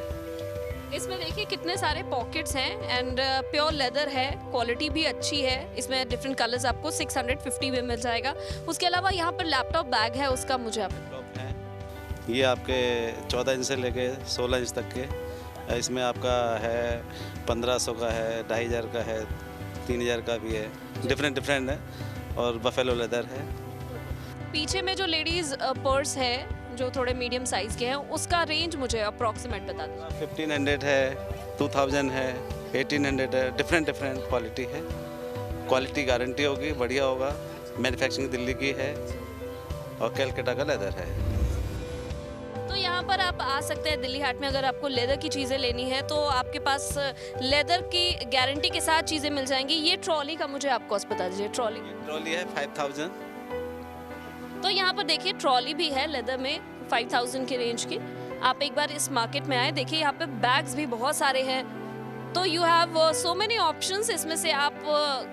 इसमें देखिए कितने सारे पॉकेट्स हैं एंड प्योर लेदर है, क्वालिटी भी अच्छी है। इसमें डिफरेंट कलर्स आपको 650 में मिल जाएगा। उसके अलावा यहाँ पर लैपटॉप बैग है, उसका मुझे आप लैपटॉप है ये आपके 14 इंच से लेके 16 इंच तक के। इसमें आपका है 1500 का है, 2500 का है, 3000 का भी है, डिफरेंट है। और बफेलो लेदर है। पीछे में जो लेडीज पर्स है जो थोड़े मीडियम साइज के हैं, उसका रेंज मुझे अप्रॉक्सीमेट बता दीजिए। 1500 है, 2000 है, 1800 है, डिफरेंट क्वालिटी है। क्वालिटी गारंटी होगी, बढ़िया होगा। मैन्युफैक्चरिंग दिल्ली की है और कैलकाटा का लेदर है। तो यहाँ पर आप आ सकते हैं दिल्ली हाट में। अगर आपको लेदर की चीज़ें लेनी है तो आपके पास लेदर की गारंटी के साथ चीज़ें मिल जाएंगी। ये ट्रॉली का मुझे आप कॉस्ट बता दीजिए। ट्रॉली है 5000। तो यहाँ पर देखिए ट्रॉली भी है लेदर में 5000 के रेंज की। आप एक बार इस मार्केट में आए, देखिए यहाँ पे बैग्स भी बहुत सारे हैं। तो you have so many options. इसमें से आप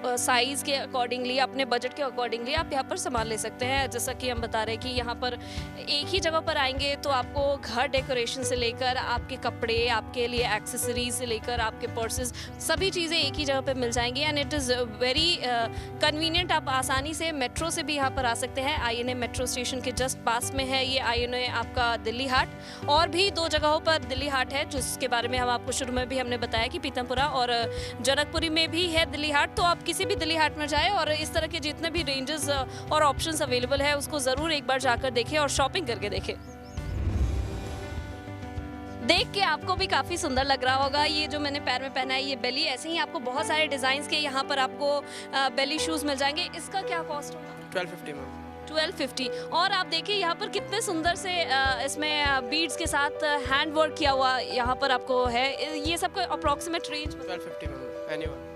साइज़ के अकॉर्डिंगली, अपने बजट के अकॉर्डिंगली आप यहाँ पर सामान ले सकते हैं। जैसा कि हम बता रहे हैं कि यहाँ पर एक ही जगह पर आएंगे तो आपको घर डेकोरेशन से लेकर आपके कपड़े, आपके लिए एक्सेसरीज से लेकर आपके पर्सेस, सभी चीज़ें एक ही जगह पर मिल जाएंगी and it is very convenient. आप आसानी से मेट्रो से भी यहाँ पर आ सकते हैं। INA मेट्रो स्टेशन के जस्ट पास में है ये INA आपका दिल्ली हाट। और भी 2 जगहों पर दिल्ली हाट है जिसके बारे में हम आपको शुरू में भी हमने बताया कि पीतमपुरा और जनकपुरी में भी है दिल्ली हाट। तो आप किसी भी दिल्ली हाट में जाएं और इस तरह के जितने भी रेंजेस और ऑप्शंस अवेलेबल है उसको ज़रूर एक बार जाकर देखें और शॉपिंग करके देखें। देख के आपको भी काफ़ी सुंदर लग रहा होगा। ये जो मैंने पैर में पहना है ये बेली, ऐसे ही आपको बहुत सारे डिज़ाइंस के यहाँ पर आपको बेली शूज़ मिल जाएंगे। इसका क्या कॉस्ट होगा? 1250 में। 1250। और आप देखिए यहाँ पर कितने सुंदर से इसमें बीड्स के साथ हैंड वर्क किया हुआ यहाँ पर आपको है। ये सबका अप्रॉक्सीमेट रेंज 1250 में एनीवन।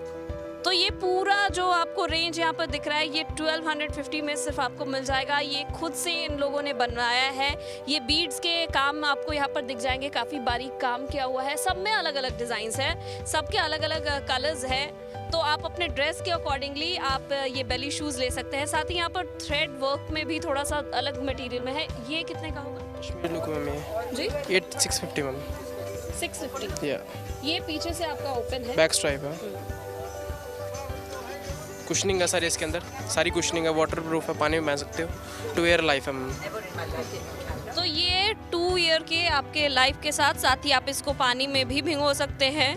तो ये पूरा जो आपको रेंज यहाँ पर दिख रहा है ये 1250 में सिर्फ आपको मिल जाएगा। ये खुद से इन लोगों ने बनवाया है। ये बीड्स के काम आपको यहाँ पर दिख जाएंगे, काफ़ी बारीक काम किया हुआ है। सब में अलग अलग डिज़ाइंस हैं, सबके अलग अलग कलर्स हैं। तो आप अपने ड्रेस के अकॉर्डिंगली आप ये बेली शूज़ ले सकते हैं। साथ ही यहाँ पर थ्रेड वर्क में भी थोड़ा सा अलग मटेरियल में है। ये कितने का होगा? कश्मीर लुक में जी 650 में। 650। या ये पीछे से आपका ओपन है, बैक स्ट्राइप है। कुशनिंग है सारी इसके अंदर, सारी कुशनिंग है, वाटर प्रूफ है, पानी में पहन सकते हो। 2 ईयर लाइफ है। तो ये 2 ईयर के आपके लाइफ के साथ ही आप इसको पानी में भी भिगो सकते हैं।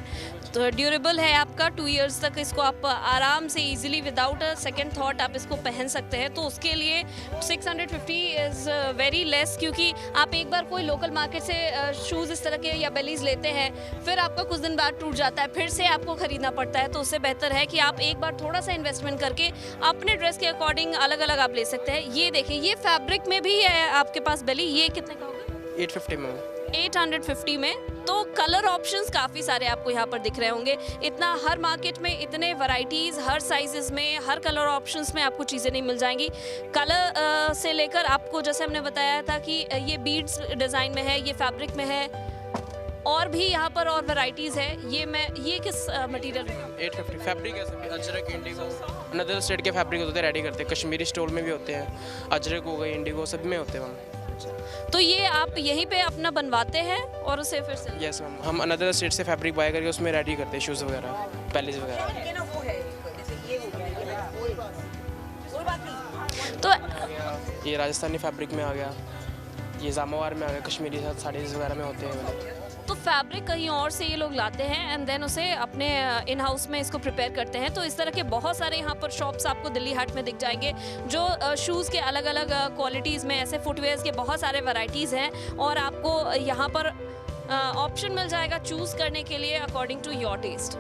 तो ड्यूरेबल है आपका 2 इयर्स तक। इसको आप आराम से easily without a second thought आप इसको पहन सकते हैं। तो उसके लिए 650 इज़ वेरी लेस, क्योंकि आप एक बार कोई लोकल मार्केट से शूज़ इस तरह के या बेलीज लेते हैं, फिर आपका कुछ दिन बाद टूट जाता है, फिर से आपको ख़रीदना पड़ता है। तो उससे बेहतर है कि आप एक बार थोड़ा सा इन्वेस्टमेंट करके अपने ड्रेस के अकॉर्डिंग अलग अलग आप ले सकते हैं। ये देखिए ये फैब्रिक में भी है आपके पास बेली। ये कितने का होगा? 850 में। 850 में। तो कलर ऑप्शंस काफ़ी सारे आपको यहाँ पर दिख रहे होंगे। इतना हर मार्केट में इतने वैरायटीज़, हर साइजेस में, हर कलर ऑप्शंस में आपको चीज़ें नहीं मिल जाएंगी। कलर से लेकर आपको, जैसे हमने बताया था कि ये बीड्स डिज़ाइन में है, ये फैब्रिक में है, और भी यहाँ पर और वैरायटीज़ है। ये किस मटेरियल में? 850 फैब्रिक है सभी, अजरक, इंडिगो, अनदर स्टेट के फैब्रिक होते हैं, रेडी करते हैं। कश्मीरी स्टोल में भी होते हैं, अजरक हो गई, इंडिगो, सब में होते हैं मैम। तो ये आप यहीं पे अपना बनवाते हैं और उसे फिर से? यस मैम, हम अनदर स्टेट से फैब्रिक बाय करके उसमें रेडी करते हैं शूज़ वगैरह, पैलेस वगैरह। तो ये राजस्थानी फैब्रिक में आ गया, ये जामावार में आ गया, कश्मीरी साड़ीज़ वगैरह में होते हैं वाले। तो फैब्रिक कहीं और से ये लोग लाते हैं एंड देन उसे अपने इन हाउस में इसको प्रिपेयर करते हैं। तो इस तरह के बहुत सारे यहाँ पर शॉप्स आपको दिल्ली हाट में दिख जाएंगे जो शूज़ के अलग अलग क्वालिटीज़ में, ऐसे फुटवेयर्स के बहुत सारे वैरायटीज़ हैं और आपको यहाँ पर ऑप्शन मिल जाएगा चूज़ करने के लिए अकॉर्डिंग टू योर टेस्ट।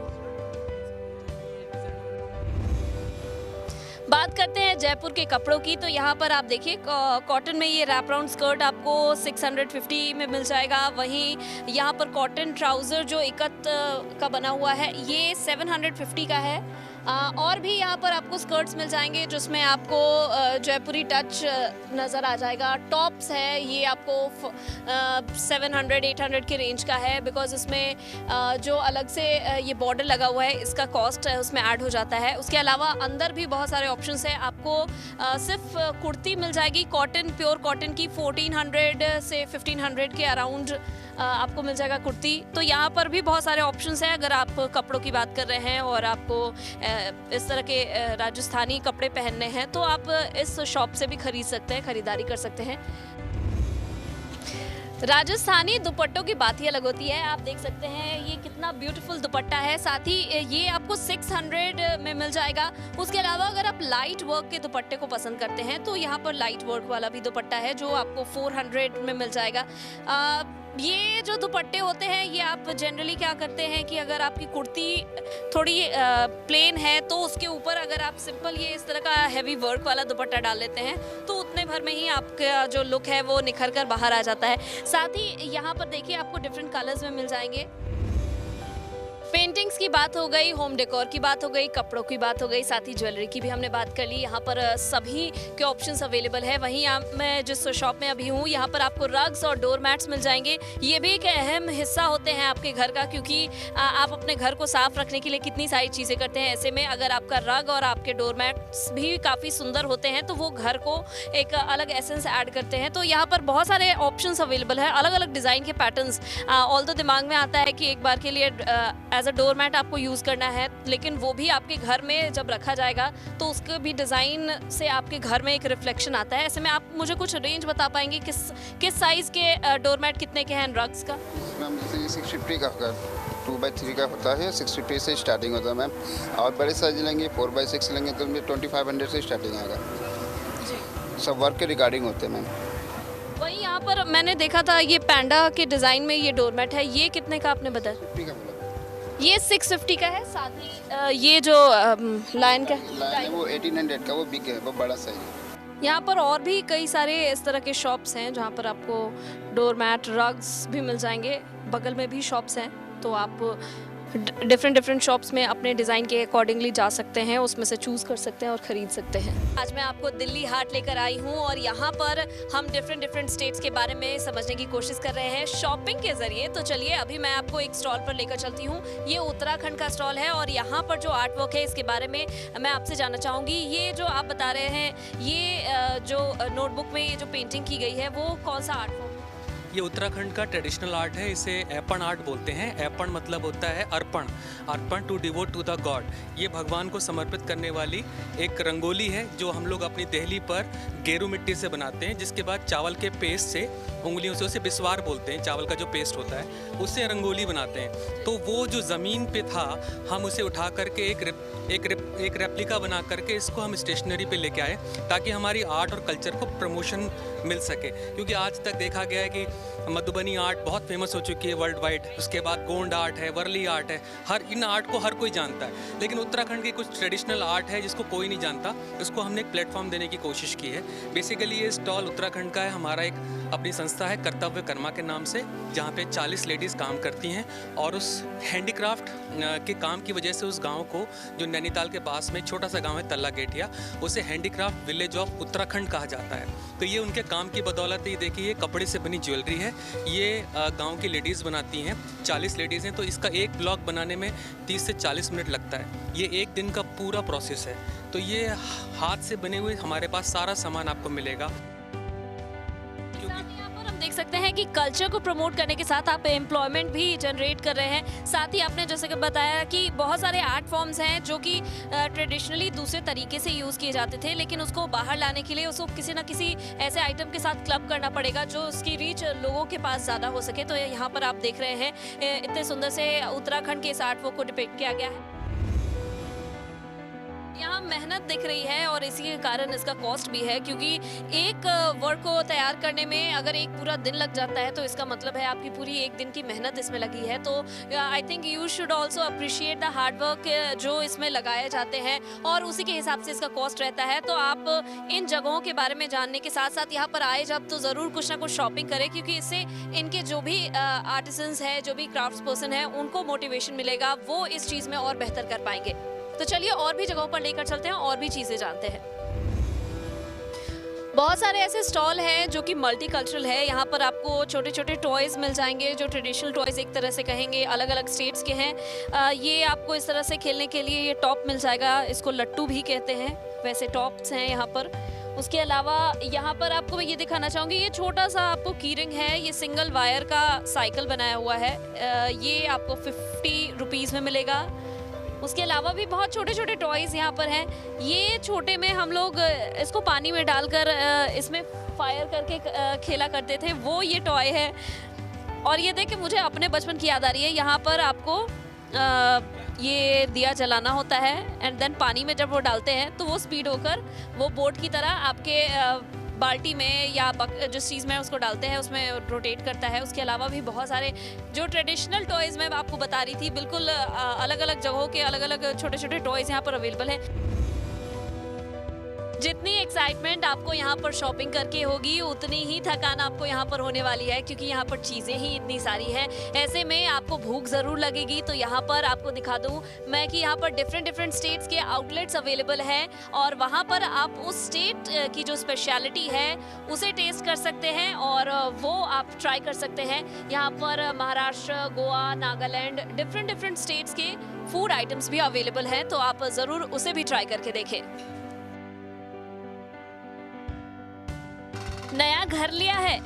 बात करते हैं जयपुर के कपड़ों की, तो यहाँ पर आप देखिए कॉटन में ये रैप राउंड स्कर्ट आपको 650 में मिल जाएगा। वहीं यहाँ पर कॉटन ट्राउज़र जो इकत का बना हुआ है ये 750 का है। और भी यहाँ पर आपको स्कर्ट्स मिल जाएंगे जिसमें आपको जयपुरी टच नज़र आ जाएगा। टॉप्स है ये आपको 700-800 के रेंज का है, बिकॉज इसमें जो अलग से ये बॉर्डर लगा हुआ है इसका कॉस्ट उसमें ऐड हो जाता है। उसके अलावा अंदर भी बहुत सारे ऑप्शंस हैं। आपको सिर्फ कुर्ती मिल जाएगी कॉटन, प्योर कॉटन की 1400 से 1500 के अराउंड आपको मिल जाएगा कुर्ती। तो यहाँ पर भी बहुत सारे ऑप्शंस हैं अगर आप कपड़ों की बात कर रहे हैं और आपको इस तरह के राजस्थानी कपड़े पहनने हैं तो आप इस शॉप से भी खरीद सकते हैं, खरीदारी कर सकते हैं। राजस्थानी दुपट्टों की बात ही अलग होती है। आप देख सकते हैं ये कितना ब्यूटीफुल दुपट्टा है, साथ ही ये आपको 600 में मिल जाएगा। उसके अलावा अगर आप लाइट वर्क के दुपट्टे को पसंद करते हैं तो यहाँ पर लाइट वर्क वाला भी दुपट्टा है जो आपको 400 में मिल जाएगा। ये जो दुपट्टे होते हैं ये आप जनरली क्या करते हैं कि अगर आपकी कुर्ती थोड़ी प्लेन है तो उसके ऊपर अगर आप सिंपल ये इस तरह का हैवी वर्क वाला दुपट्टा डाल लेते हैं तो उतने भर में ही आपका जो लुक है वो निखर कर बाहर आ जाता है। साथ ही यहाँ पर देखिए आपको डिफरेंट कलर्स में मिल जाएंगे। पेंटिंग्स की बात हो गई, होम डेकोर की बात हो गई, कपड़ों की बात हो गई, साथ ही ज्वेलरी की भी हमने बात कर ली। यहाँ पर सभी के ऑप्शंस अवेलेबल है। वहीं मैं जिस शॉप में अभी हूँ यहाँ पर आपको रग्स और डोर मैट्स मिल जाएंगे। ये भी एक अहम हिस्सा होते हैं आपके घर का, क्योंकि आप अपने घर को साफ रखने के लिए कितनी सारी चीज़ें करते हैं। ऐसे में अगर आपका रग और आपके डोर मैट्स भी काफ़ी सुंदर होते हैं तो वो घर को एक अलग एसेंस ऐड करते हैं। तो यहाँ पर बहुत सारे ऑप्शंस अवेलेबल है, अलग अलग डिज़ाइन के पैटर्न्स। ऑल्दो दिमाग में आता है कि एक बार के लिए एज अ डोर मैट आपको यूज़ करना है, लेकिन वो भी आपके घर में जब रखा जाएगा तो उसके भी डिज़ाइन से आपके घर में एक रिफ्लेक्शन आता है। ऐसे में आप मुझे कुछ रेंज बता पाएंगे किस साइज़ के डोर मैट कितने के हैं रग्स का? मैम जैसे 650 का 2x3 का होता है, 650 से स्टार्टिंग होता है मैम। और बड़े साइज लेंगे 4x6 लेंगे तो उनमें 2500 से स्टार्टिंग आएगा। सब वर्क के रिगार्डिंग होते हैं मैम। वही यहाँ पर मैंने देखा था ये पैंडा के डिज़ाइन में ये डोर मैट है, ये कितने का आपने बताया? 50 का बोला। ये 650 का है। साथ ही ये जो लायन का लाइन है वो 1800 का, वो बिग है, वो बड़ा साइज है। यहाँ पर और भी कई सारे इस तरह के शॉप्स हैं जहाँ पर आपको डोर मैट रग्स भी मिल जाएंगे। बगल में भी शॉप्स हैं तो आप डिफरेंट शॉप्स में अपने डिज़ाइन के अकॉर्डिंगली जा सकते हैं, उसमें से चूज़ कर सकते हैं और ख़रीद सकते हैं। आज मैं आपको दिल्ली हाट लेकर आई हूँ और यहाँ पर हम डिफरेंट स्टेट्स के बारे में समझने की कोशिश कर रहे हैं शॉपिंग के ज़रिए। तो चलिए अभी मैं आपको एक स्टॉल पर लेकर चलती हूँ। ये उत्तराखंड का स्टॉल है और यहाँ पर जो आर्ट वर्क है इसके बारे में मैं आपसे जानना चाहूँगी। ये जो आप बता रहे हैं ये जो नोटबुक में ये जो पेंटिंग की गई है वो कौन सा आर्ट फॉर्म? ये उत्तराखंड का ट्रेडिशनल आर्ट है, इसे ऐपण आर्ट बोलते हैं। ऐपण मतलब होता है अर्पण, अर्पण to devote to the god. ये भगवान को समर्पित करने वाली एक रंगोली है जो हम लोग अपनी देहली पर गेरू मिट्टी से बनाते हैं, जिसके बाद चावल के पेस्ट से उंगलियों से, उसे बिस्वार बोलते हैं, चावल का जो पेस्ट होता है उससे रंगोली बनाते हैं। तो वो जो ज़मीन पे था हम उसे उठा करके एक रेप्लिका बना करके इसको हम स्टेशनरी पे लेके आए ताकि हमारी आर्ट और कल्चर को प्रमोशन मिल सके। क्योंकि आज तक देखा गया है कि मधुबनी आर्ट बहुत फेमस हो चुकी है वर्ल्ड वाइड, उसके बाद गोंड आर्ट है, वर्ली आर्ट है, इन आर्ट को हर कोई जानता है, लेकिन उत्तराखंड की कुछ ट्रेडिशनल आर्ट है जिसको कोई नहीं जानता, उसको हमने एक प्लेटफॉर्म देने की कोशिश की है। बेसिकली ये स्टॉल उत्तराखंड का है, हमारा एक अपनी संस्था है कर्तव्य कर्मा के नाम से, जहाँ पे 40 लेडीज़ काम करती हैं और उस हैंडीक्राफ्ट के काम की वजह से उस गाँव को, जो नैनीताल के पास में छोटा सा गाँव है तल्ला गेटिया, उसे हैंडीक्राफ्ट विलेज ऑफ उत्तराखंड कहा जाता है। तो ये उनके काम की बदौलत ही देखिए ये कपड़े से बनी ज्वेलरी है, ये गांव की लेडीज़ बनाती हैं, 40 लेडीज़ हैं। तो इसका एक ब्लॉक बनाने में 30 से 40 मिनट लगता है। ये एक दिन का पूरा प्रोसेस है। तो ये हाथ से बने हुए हमारे पास सारा सामान आपको मिलेगा। देख सकते हैं कि कल्चर को प्रमोट करने के साथ आप एम्प्लॉयमेंट भी जनरेट कर रहे हैं। साथ ही आपने जैसे कि बताया कि बहुत सारे आर्ट फॉर्म्स हैं जो कि ट्रेडिशनली दूसरे तरीके से यूज़ किए जाते थे, लेकिन उसको बाहर लाने के लिए उसको किसी ना किसी ऐसे आइटम के साथ क्लब करना पड़ेगा जो उसकी रीच लोगों के पास ज़्यादा हो सके। तो यहाँ पर आप देख रहे हैं इतने सुंदर से उत्तराखंड के इस आर्ट वर्क को डिपिक्ट किया गया है। यहाँ मेहनत दिख रही है और इसी के कारण इसका कॉस्ट भी है, क्योंकि एक वर्क को तैयार करने में अगर एक पूरा दिन लग जाता है तो इसका मतलब है आपकी पूरी एक दिन की मेहनत इसमें लगी है। तो I think you should also appreciate the hard work जो इसमें लगाए जाते हैं और उसी के हिसाब से इसका कॉस्ट रहता है। तो आप इन जगहों के बारे में जानने के साथ साथ यहाँ पर आए जब तो ज़रूर कुछ ना कुछ शॉपिंग करें, क्योंकि इससे इनके जो भी आर्टिसंस हैं, जो भी क्राफ्ट्स पर्सन हैं, उनको मोटिवेशन मिलेगा, वो इस चीज़ में और बेहतर कर पाएंगे। तो चलिए और भी जगहों पर लेकर चलते हैं और भी चीज़ें जानते हैं। बहुत सारे ऐसे स्टॉल हैं जो कि मल्टी कल्चरल है। यहाँ पर आपको छोटे छोटे टॉयज़ मिल जाएंगे जो ट्रेडिशनल टॉयज़ एक तरह से कहेंगे, अलग अलग स्टेट्स के हैं। ये आपको इस तरह से खेलने के लिए ये टॉप मिल जाएगा, इसको लट्टू भी कहते हैं, वैसे टॉप्स हैं यहाँ पर। उसके अलावा यहाँ पर आपको मैं ये दिखाना चाहूँगी, ये छोटा सा आपको की रिंग है, ये सिंगल वायर का साइकिल बनाया हुआ है। ये आपको 50 रुपीज़ में मिलेगा। उसके अलावा भी बहुत छोटे छोटे टॉयज़ यहाँ पर हैं। ये छोटे में हम लोग इसको पानी में डालकर इसमें फायर करके खेला करते थे, वो ये टॉय है। और ये देख के मुझे अपने बचपन की याद आ रही है। यहाँ पर आपको ये दिया जलाना होता है एंड देन पानी में जब वो डालते हैं तो वो स्पीड होकर वो बोट की तरह आपके बाल्टी में या जिस चीज़ में उसको डालते हैं उसमें रोटेट करता है। उसके अलावा भी बहुत सारे जो ट्रेडिशनल टॉयज़ मैं आपको बता रही थी, बिल्कुल अलग अलग जगहों के अलग अलग छोटे छोटे टॉयज़ यहाँ पर अवेलेबल हैं। जितनी एक्साइटमेंट आपको यहाँ पर शॉपिंग करके होगी उतनी ही थकान आपको यहाँ पर होने वाली है, क्योंकि यहाँ पर चीज़ें ही इतनी सारी हैं। ऐसे में आपको भूख ज़रूर लगेगी। तो यहाँ पर आपको दिखा दूँ मैं कि यहाँ पर डिफरेंट स्टेट्स के आउटलेट्स अवेलेबल हैं और वहाँ पर आप उस स्टेट की जो स्पेशलिटी है उसे टेस्ट कर सकते हैं और वो आप ट्राई कर सकते हैं। यहाँ पर महाराष्ट्र, गोवा, नागालैंड, डिफरेंट स्टेट्स के फूड आइटम्स भी अवेलेबल हैं, तो आप ज़रूर उसे भी ट्राई करके देखें। नया घर लिया है,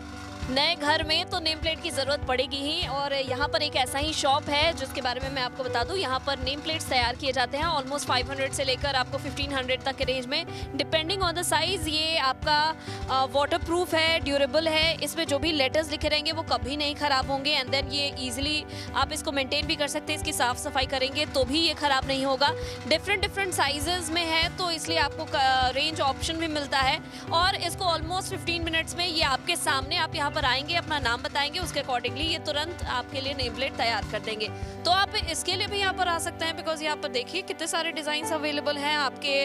नए घर में तो नेम प्लेट की ज़रूरत पड़ेगी ही। और यहाँ पर एक ऐसा ही शॉप है जिसके बारे में मैं आपको बता दूँ। यहाँ पर नेम प्लेट्स तैयार किए जाते हैं ऑलमोस्ट 500 से लेकर आपको 1500 तक के रेंज में, डिपेंडिंग ऑन द साइज़। ये आपका वाटरप्रूफ है, ड्यूरेबल है। इसमें जो भी लेटर्स लिखे रहेंगे वो कभी नहीं ख़राब होंगे एंड देन ये ईजिली आप इसको मेंटेन भी कर सकते हैं। इसकी साफ़ सफाई करेंगे तो भी ये ख़राब नहीं होगा। डिफरेंट साइजेस में है तो इसलिए आपको रेंज ऑप्शन भी मिलता है। और इसको ऑलमोस्ट 15 मिनट्स में ये आपके सामने, आप यहाँ पर आएंगे, अपना नाम बताएंगे, उसके अकॉर्डिंगली ये तुरंत आपके लिए नेम प्लेट तैयार कर देंगे। तो आप इसके लिए भी यहाँ पर आ सकते हैं, बिकॉज यहाँ पर देखिए कितने सारे डिज़ाइंस अवेलेबल हैं। आपके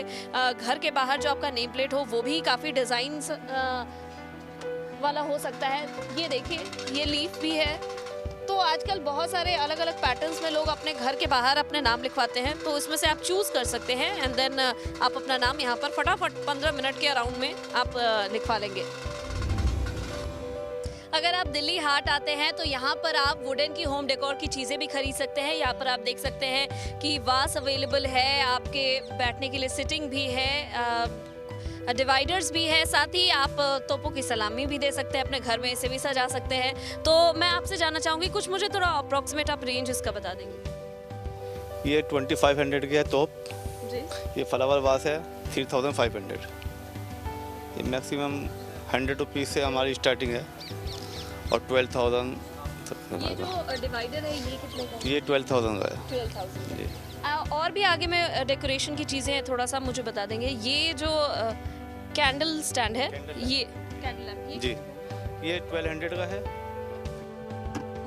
घर के बाहर जो आपका नेम प्लेट हो वो भी काफ़ी डिज़ाइंस वाला हो सकता है। ये देखिए, ये लीफ भी है। तो आजकल बहुत सारे अलग अलग पैटर्न्स में लोग अपने घर के बाहर अपने नाम लिखवाते हैं, तो इसमें से आप चूज़ कर सकते हैं एंड देन आप अपना नाम यहाँ पर फटाफट 15 मिनट के अराउंड में आप लिखवा लेंगे। अगर आप दिल्ली हाट आते हैं तो यहाँ पर आप वुडन की होम डेकोर की चीज़ें भी खरीद सकते हैं। यहाँ पर आप देख सकते हैं कि वास अवेलेबल है, आपके बैठने के लिए सिटिंग भी है, डिवाइडर्स भी है, साथ ही आप तोपों की सलामी भी दे सकते हैं अपने घर में, इसे भी सजा सकते हैं। तो मैं आपसे जानना चाहूँगी कुछ मुझे थोड़ा अप्रॉक्सीमेट आप रेंज इसका बता देंगे। ये 2500 की है तोप जी। ये फ्लावर वास है 3500। ये मैक्सिमम 100 रुपीज़ से हमारी स्टार्टिंग है और 12,000। ये जो डिवाइडर है ये कितने का है? ये 12,000 का है। 12,000 जी। और भी आगे में डेकोरेशन की चीज़ें हैं, थोड़ा सा मुझे बता देंगे। ये जो कैंडल स्टैंड है, ये कैंडल लैंप जी, ये 1200 का है।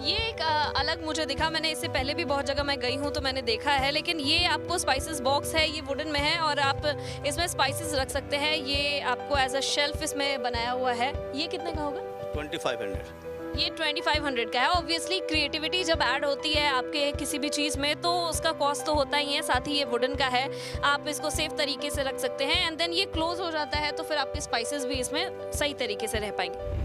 ये एक अलग मुझे दिखा, मैंने इससे पहले भी बहुत जगह मैं गई हूँ तो मैंने देखा है, लेकिन ये आपको स्पाइसेस बॉक्स है, ये वुडन में है और आप इसमें स्पाइसेस रख सकते हैं। ये आपको एज अ शेल्फ इसमें बनाया हुआ है। ये कितने का होगा? 2500। ये 2500 का है। ऑब्वियसली क्रिएटिविटी जब ऐड होती है आपके किसी भी चीज़ में तो उसका कॉस्ट तो होता ही है, साथ ही ये वुडन का है, आप इसको सेफ तरीके से रख सकते हैं एंड देन ये क्लोज हो जाता है तो फिर आपके स्पाइसेस भी इसमें सही तरीके से रह पाएंगे।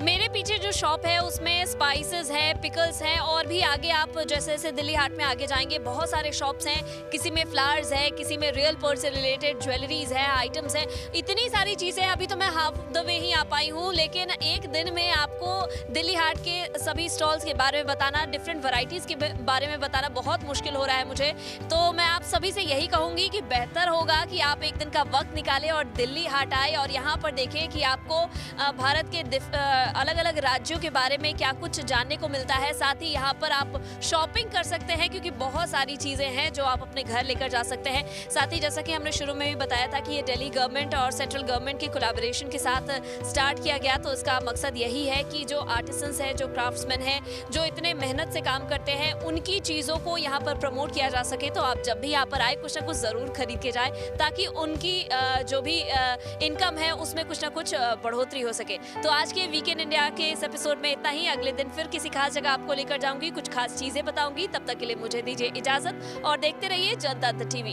मेरे पीछे जो शॉप है उसमें स्पाइसेस है, पिकल्स हैं और भी आगे आप जैसे जैसे दिल्ली हाट में आगे जाएंगे बहुत सारे शॉप्स हैं। किसी में फ्लावर्स है, किसी में रियल पर्ल से रिलेटेड ज्वेलरीज है, आइटम्स हैं, इतनी सारी चीज़ें। अभी तो मैं हाफ द वे ही आ पाई हूँ, लेकिन एक दिन में आपको दिल्ली हाट के सभी स्टॉल्स के बारे में बताना, डिफरेंट वैरायटीज़ के बारे में बताना बहुत मुश्किल हो रहा है मुझे। तो मैं आप सभी से यही कहूँगी कि बेहतर होगा कि आप एक दिन का वक्त निकालें और दिल्ली हाट आए और यहाँ पर देखें कि आपको भारत के अलग अलग राज्यों के बारे में क्या कुछ जानने को मिलता है। साथ ही यहाँ पर आप शॉपिंग कर सकते हैं क्योंकि बहुत सारी चीज़ें हैं जो आप अपने घर लेकर जा सकते हैं। साथ ही जैसा कि हमने शुरू में भी बताया था कि ये दिल्ली गवर्नमेंट और सेंट्रल गवर्नमेंट की कोलैबोरेशन के साथ स्टार्ट किया गया, तो इसका मकसद यही है कि जो आर्टिसंस हैं, जो क्राफ्ट्समैन हैं, जो इतने मेहनत से काम करते हैं, उनकी चीज़ों को यहाँ पर प्रमोट किया जा सके। तो आप जब भी यहाँ पर आए कुछ ना कुछ ज़रूर खरीद के जाए ताकि उनकी जो भी इनकम है उसमें कुछ ना कुछ बढ़ोतरी हो सके। तो आज के वीकेंड इंडिया के इस एपिसोड में इतना ही। अगले दिन फिर किसी खास जगह आपको लेकर जाऊंगी, कुछ खास चीज़ें बताऊंगी। तब तक के लिए मुझे दीजिए इजाज़त और देखते रहिए जनता टीवी।